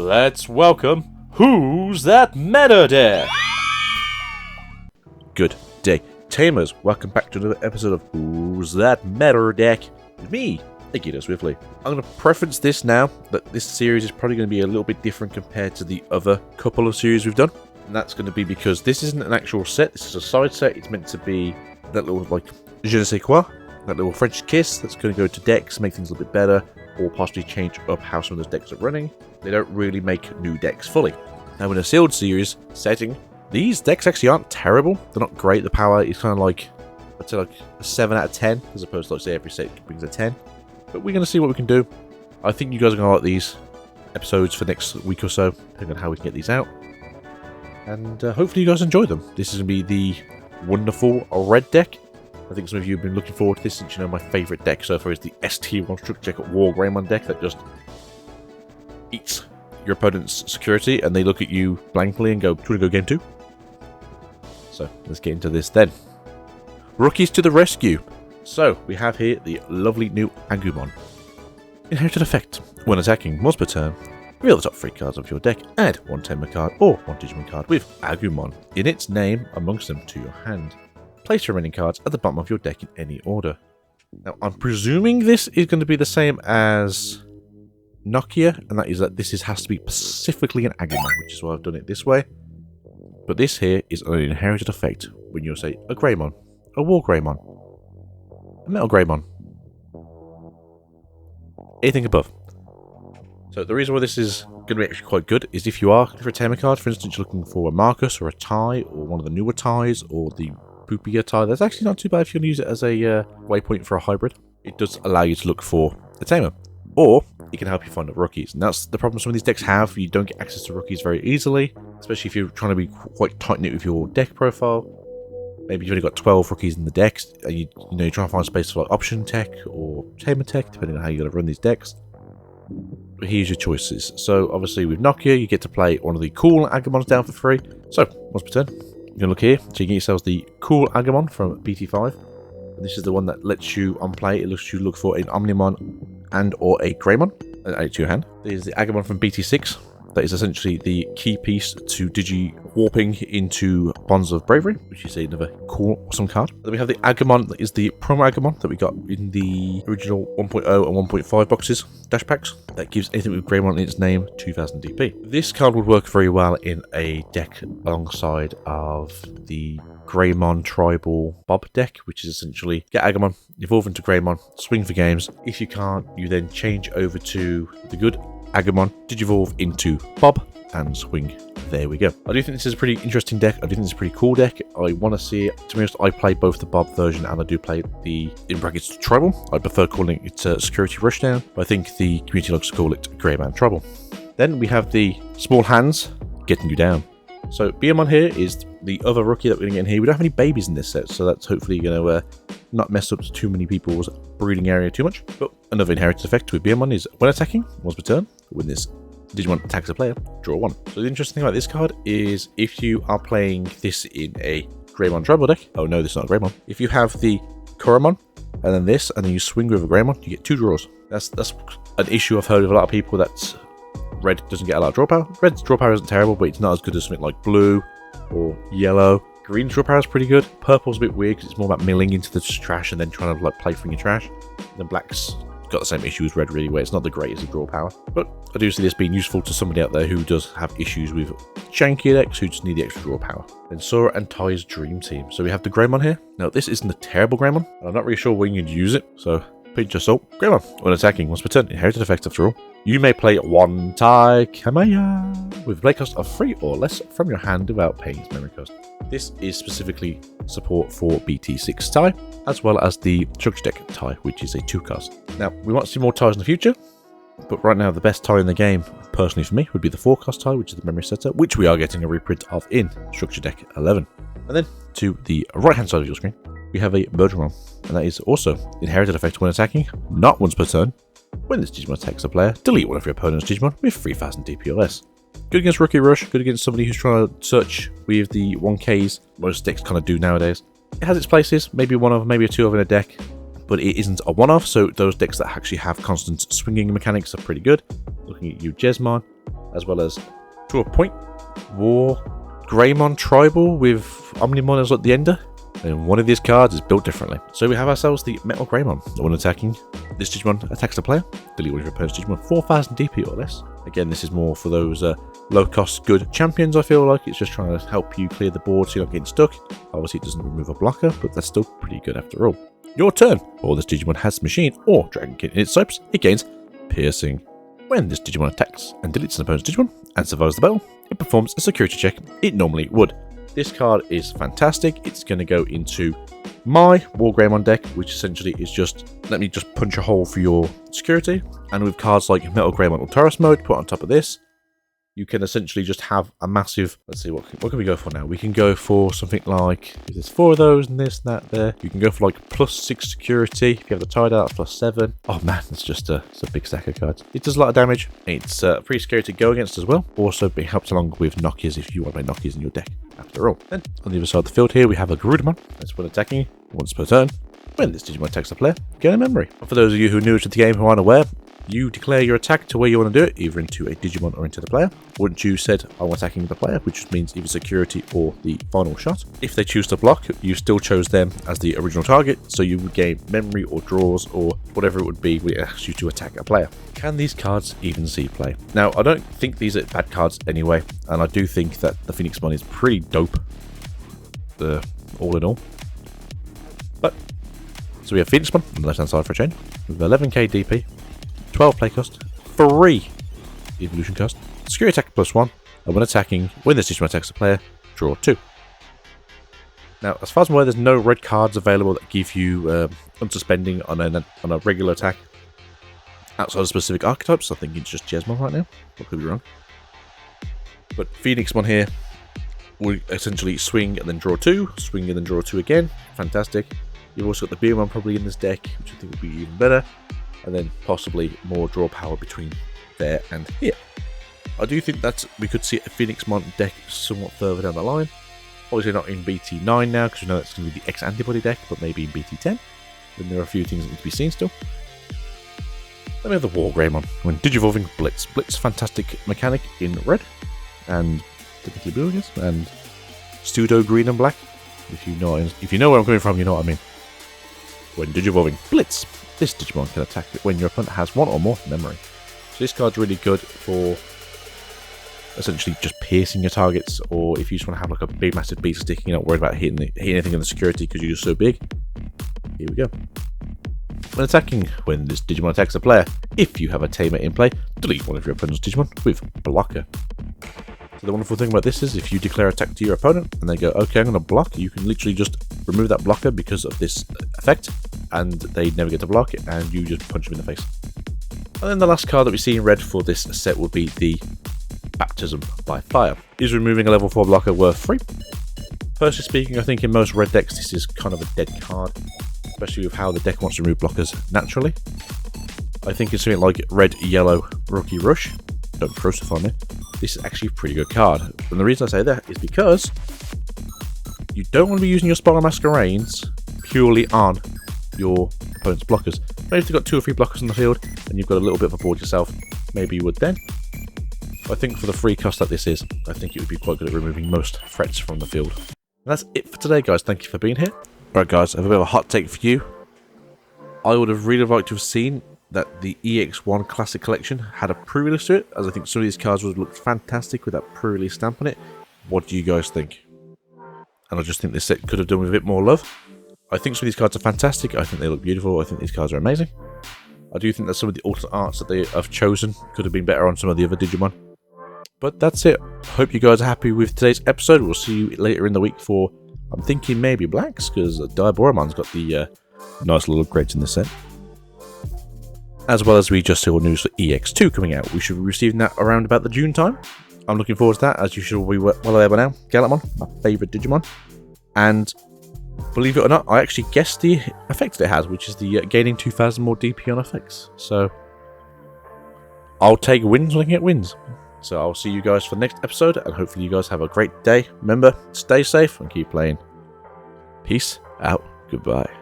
Let's welcome Who's That Meta Deck? Good day, Tamers. Welcome back to another episode of Who's That Meta Deck with me, Akito Swiftly. I'm going to preference this now that this series is probably going to be a little bit different compared to the other couple of series we've done. And that's going to be because this isn't an actual set, this is a side set. It's meant to be that little, like, je ne sais quoi, that little French kiss that's going to go to decks, make things a little bit better, or possibly change up how some of those decks are running. They don't really make new decks fully. Now in a sealed series setting, these decks actually aren't terrible. They're not great. The power is kind of like, I'd say like a 7 out of 10, as opposed to, like, say, every set brings a 10. But we're going to see what we can do. I think you guys are going to like these episodes for next week or so, depending on how we can get these out. And hopefully you guys enjoy them. This is going to be the wonderful red deck. I think some of you have been looking forward to this since you know my favourite deck so far is the ST1 Structure Deck War Greymon deck that just eats your opponent's security and they look at you blankly and go, do you want to go game 2? So let's get into this then. Rookies to the rescue. So we have here the lovely new Agumon. Inherited effect. When attacking once per turn, reveal the top 3 cards of your deck, add 1 Tamer card or 1 Digimon card with Agumon in its name amongst them to your hand. Place your remaining cards at the bottom of your deck in any order. Now I'm presuming this is going to be the same as Nokia, and that is that this has to be specifically an Agumon, which is why I've done it this way. But this here is an inherited effect when you say a Greymon, a War Greymon, a Metal Greymon, anything above. So the reason why this is going to be actually quite good is if you are looking for a Tamer card, for instance you're looking for a Marcus or a Tai or one of the newer Tais or the Poopier Tai, that's actually not too bad if you can use it as a waypoint for a hybrid. It does allow you to look for a Tamer. Or it can help you find rookies. And that's the problem some of these decks have. You don't get access to rookies very easily, especially if you're trying to be quite tight-knit with your deck profile. Maybe you've only got 12 rookies in the decks, and you're trying to find space for like option tech or tamer tech, depending on how you're going to run these decks. But here's your choices. So obviously with Nokia, you get to play one of the cool Agumons down for free. So once per turn, you're going to look here. So you can get yourselves the cool Agumon from BT5. And this is the one that lets you on play. It lets you look for an Omnimon and or a Greymon and add it to your hand. There's the Agumon from BT6. That is essentially the key piece to Digi warping into Bonds of Bravery, which is another cool, awesome card. Then we have the Agumon that is the promo Agumon that we got in the original 1.0 and 1.5 boxes, dash packs. That gives anything with Greymon in its name 2000 DP. This card would work very well in a deck alongside of the Greymon Tribal Bob deck, which is essentially get Agumon, evolve into Greymon, swing for games. If you can't, you then change over to the good Agumon, Digivolve into Bob, and swing. There we go. I do think this is a pretty interesting deck. I do think it's a pretty cool deck. I want to see it. To be honest, I play both the Bob version and I do play the, in brackets, Tribal. I prefer calling it Security Rushdown, but I think the community likes to call it Greyman Tribal. Then we have the Small Hands getting you down. So Beamon here is the other rookie that we're going to get in here. We don't have any babies in this set, so that's hopefully going to not mess up too many people's breeding area too much. But another inherited effect with Beamon is when attacking, once per turn, when this Digimon attacks a player, draw 1. So the interesting thing about this card is if you are playing this in a Greymon Tribal deck, oh no, this is not a Greymon. If you have the Koromon, and then this, and then you swing with a Greymon, you get 2 draws. That's an issue I've heard of a lot of people, that red doesn't get a lot of draw power. Red's draw power isn't terrible, but it's not as good as something like blue or yellow. Green's draw power is pretty good. Purple's a bit weird because it's more about milling into the trash and then trying to like play from your trash. Then black's got the same issue as red really, where it's not the greatest of draw power. But I do see this being useful to somebody out there who does have issues with janky decks who just need the extra draw power. Then Sora and Tai's Dream Team. So we have the Greymon here. Now this isn't a terrible Greymon, and I'm not really sure when you'd use it, so pinch your salt. Greymon, when attacking once per turn, inherited effect after all. You may play 1 Tai Kamaya with a play cost of 3 or less from your hand without paying its memory cost. This is specifically support for BT6 Tai, as well as the Structure Deck Tai, which is a 2 cost. Now, we want to see more Tais in the future, but right now the best Tai in the game, personally for me, would be the 4 cost Tai, which is the memory setter, which we are getting a reprint of in Structure Deck 11. And then, to the right hand side of your screen, we have a Birdramon, and that is also inherited effect when attacking, not once per turn. When this Digimon attacks a player, delete one of your opponent's Digimon with 3000 DP or less. Good against Rookie Rush, good against somebody who's trying to search with the 1Ks, most decks kind of do nowadays. It has its places, maybe one of, maybe 2 of in a deck, but it isn't a one-off, so those decks that actually have constant swinging mechanics are pretty good. Looking at you, Jesmon, as well as, to a point, War Greymon Tribal with Omnimon as like the ender. And one of these cards is built differently. So we have ourselves the Metal Greymon. When attacking, this Digimon attacks the player. Delete one of your opponent's Digimon, 4000 DP or less. Again, this is more for those low-cost good champions, I feel like. It's just trying to help you clear the board so you're not getting stuck. Obviously, it doesn't remove a blocker, but that's still pretty good after all. Your turn. While this Digimon has Machine or Dragon Kid in its types, it gains Piercing. When this Digimon attacks and deletes an opponent's Digimon and survives the battle, it performs a security check it normally would. This card is fantastic. It's going to go into my War Greymon deck, which essentially is just, let me just punch a hole for your security. And with cards like Metal Greymon or Taurus Mode put on top of this, you can essentially just have a massive, let's see, what can we go for now? We can go for something like, there's 4 of those and this and that there. You can go for like +6 security. If you have the Tide out, +7. Oh man, it's just it's a big stack of cards. It does a lot of damage. It's pretty scary to go against as well. Also being helped along with Nokias if you want to play Nokias in your deck after all. Then on the other side of the field here, we have a Garudamon. That's when attacking once per turn. When this Digimon attacks the player, gain a memory. And for those of you who are new to the game who aren't aware, you declare your attack to where you want to do it, either into a Digimon or into the player. Once you said, I'm attacking the player, which means either security or the final shot. If they choose to block, you still chose them as the original target, so you would gain memory or draws or whatever it would be when it asks you to attack a player. Can these cards even see play? Now, I don't think these are bad cards anyway, and I do think that the Phoenixmon is pretty dope, all in all. But, so we have Phoenixmon on the left hand side for a change, with 11k DP, 12 play cost, 3 evolution cost, security attack +1, and when attacking, when this Digimon attacks the player, draw 2. Now, as far as I'm aware, there's no red cards available that give you unsuspending on a regular attack outside of specific archetypes. I think it's just Jesmon right now. I could be wrong. But Phoenixmon here will essentially swing and then draw 2, swing and then draw 2 again. Fantastic. You've also got the Beermon probably in this deck, which I think would be even better. And then possibly more draw power between there and here. I do think that we could see a Phoenixmon deck somewhat further down the line. Obviously not in BT9 now, because we know that's going to be the X antibody deck, but maybe in BT10. Then there are a few things that need to be seen still. Then we have the War Greymon. When Digivolving Blitz. Blitz, fantastic mechanic in red, and typically blue, I guess, and pseudo green and black. If you know where I'm coming from, you know what I mean. When Digivolving Blitz, this Digimon can attack it when your opponent has 1 or more memory. So this card's really good for essentially just piercing your targets, or if you just want to have like a big massive beast stick, you're not worried about hitting anything in the security because you're just so big. Here we go. When attacking, when this Digimon attacks a player, if you have a Tamer in play, delete one of your opponent's Digimon with Blocker. So the wonderful thing about this is if you declare attack to your opponent and they go, okay, I'm going to block, you can literally just remove that blocker because of this effect, and they never get to block it, and you just punch them in the face. And then the last card that we see in red for this set would be the Baptism by Fire. Is removing a level 4 blocker worth 3? Personally speaking, I think in most red decks this is kind of a dead card, especially with how the deck wants to remove blockers naturally. I think it's something like red, yellow, Rookie Rush. Don't crucify me. This is actually a pretty good card. And the reason I say that is because you don't want to be using your Spiral Masquerades purely on your opponent's blockers. Maybe if you've got 2 or 3 blockers on the field and you've got a little bit of a board yourself, maybe you would then. I think for the free cost that this is, I think it would be quite good at removing most threats from the field. And that's it for today, guys. Thank you for being here. Alright guys, I have a bit of a hot take for you. I would have really liked to have seen that the Ex1 Classic Collection had a pre-release to it, as I think some of these cards would have looked fantastic with that pre-release stamp on it. What do you guys think? And I just think this set could have done with a bit more love. I think some of these cards are fantastic. I think they look beautiful. I think these cards are amazing. I do think that some of the alternate arts that they have chosen could have been better on some of the other Digimon. But that's it. Hope you guys are happy with today's episode. We'll see you later in the week for, I'm thinking maybe Blacks, because Diaboromon's got the nice little upgrades in this set. As well as we just saw news for EX2 coming out. We should be receiving that around about the June time. I'm looking forward to that, as you should be well aware by now. Galapmon, my favourite Digimon. And believe it or not, I actually guessed the effect that it has, which is the gaining 2000 more DP on effects. So I'll take wins when I can get wins. So I'll see you guys for the next episode, and hopefully you guys have a great day. Remember, stay safe and keep playing. Peace out. Goodbye.